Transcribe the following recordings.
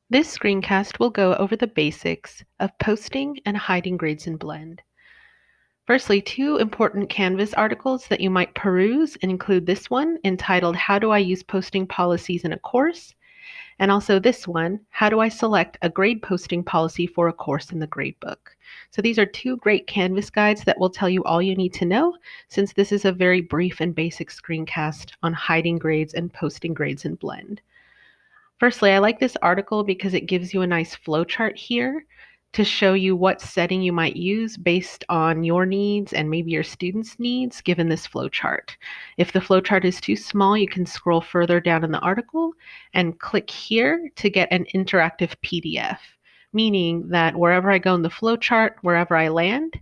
This screencast will go over the basics of posting and hiding grades in Blend. Firstly, two important Canvas articles that you might peruse include this one entitled How Do I Use Posting Policies in a Course? And also this one, How Do I Select a Grade Posting Policy for a Course in the Gradebook? So these are two great Canvas guides that will tell you all you need to know, since this is a very brief and basic screencast on hiding grades and posting grades in Blend. Firstly, I like this article because it gives you a nice flowchart here to show you what setting you might use based on your needs and maybe your students' needs given this flowchart. If the flowchart is too small, you can scroll further down in the article and click here to get an interactive PDF, meaning that wherever I go in the flowchart, wherever I land,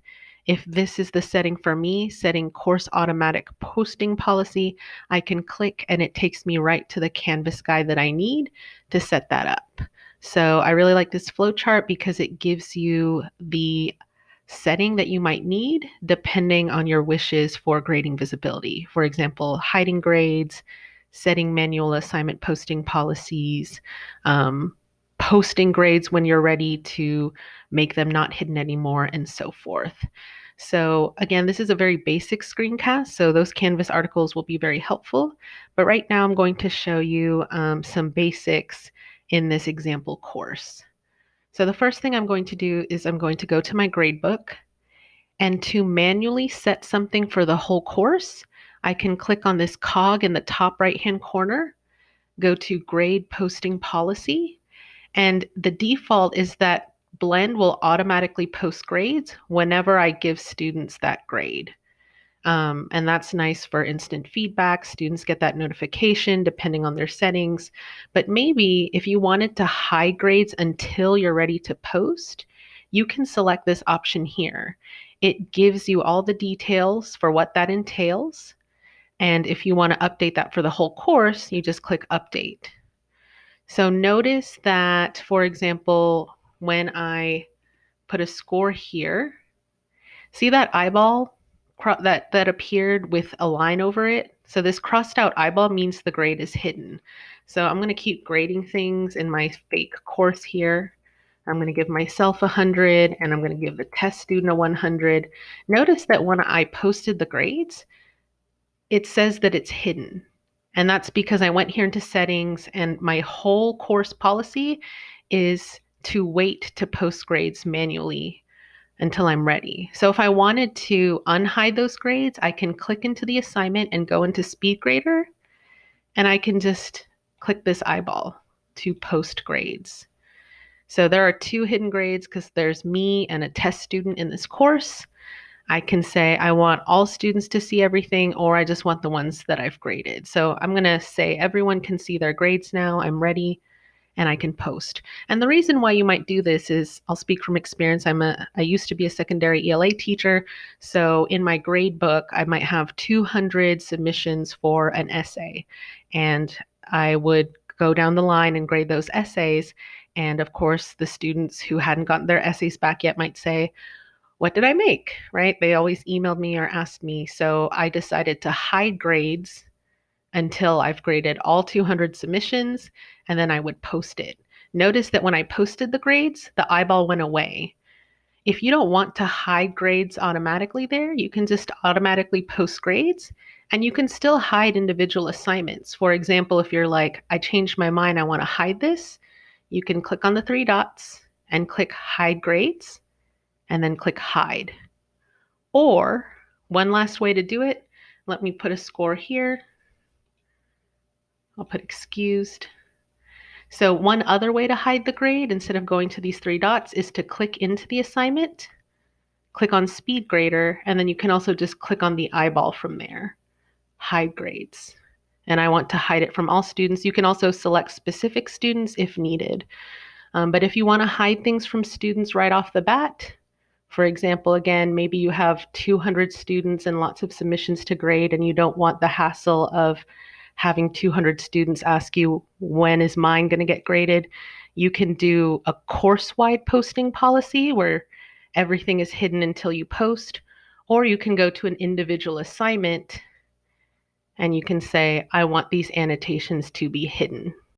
if this is the setting for me, setting course automatic posting policy, I can click and it takes me right to the Canvas guide that I need to set that up. So I really like this flowchart because it gives you the setting that you might need depending on your wishes for grading visibility. For example, hiding grades, setting manual assignment posting policies, posting grades when you're ready to make them not hidden anymore, and so forth. So again, this is a very basic screencast, so those Canvas articles will be very helpful. But right now I'm going to show you some basics in this example course. So the first thing I'm going to do is I'm going to go to my gradebook, and to manually set something for the whole course, I can click on this cog in the top right-hand corner, go to Grade Posting Policy, and the default is that Blend will automatically post grades whenever I give students that grade. And that's nice for instant feedback. Students get that notification depending on their settings. But maybe if you wanted to hide grades until you're ready to post, you can select this option here. It gives you all the details for what that entails. And if you want to update that for the whole course, you just click Update. So notice that, for example, when I put a score here, see that eyeball that appeared with a line over it? So this crossed out eyeball means the grade is hidden. So I'm going to keep grading things in my fake course here. I'm going to give myself 100 and I'm going to give the test student a 100. Notice that when I posted the grades, it says that it's hidden. And that's because I went here into settings and my whole course policy is to wait to post grades manually until I'm ready. So if I wanted to unhide those grades, I can click into the assignment and go into SpeedGrader, and I can just click this eyeball to post grades. So there are two hidden grades because there's me and a test student in this course. I can say I want all students to see everything, or I just want the ones that I've graded. So I'm going to say everyone can see their grades now. I'm ready and I can post. And the reason why you might do this is, I'll speak from experience. I used to be a secondary ELA teacher. So in my grade book, I might have 200 submissions for an essay. And I would go down the line and grade those essays. And of course, the students who hadn't gotten their essays back yet might say, what did I make, right? They always emailed me or asked me. So I decided to hide grades until I've graded all 200 submissions, and then I would post it. Notice that when I posted the grades, the eyeball went away. If you don't want to hide grades automatically there, you can just automatically post grades, and you can still hide individual assignments. For example, if you're like, I changed my mind, I want to hide this, you can click on the three dots and click Hide Grades, and then click Hide. Or one last way to do it, let me put a score here. I'll put excused. So one other way to hide the grade instead of going to these three dots is to click into the assignment, click on SpeedGrader, and then you can also just click on the eyeball from there, Hide Grades. And I want to hide it from all students. You can also select specific students if needed. But if you want to hide things from students right off the bat, for example, again, maybe you have 200 students and lots of submissions to grade and you don't want the hassle of having 200 students ask you, when is mine going to get graded? You can do a course-wide posting policy where everything is hidden until you post, or you can go to an individual assignment and you can say, I want these annotations to be hidden.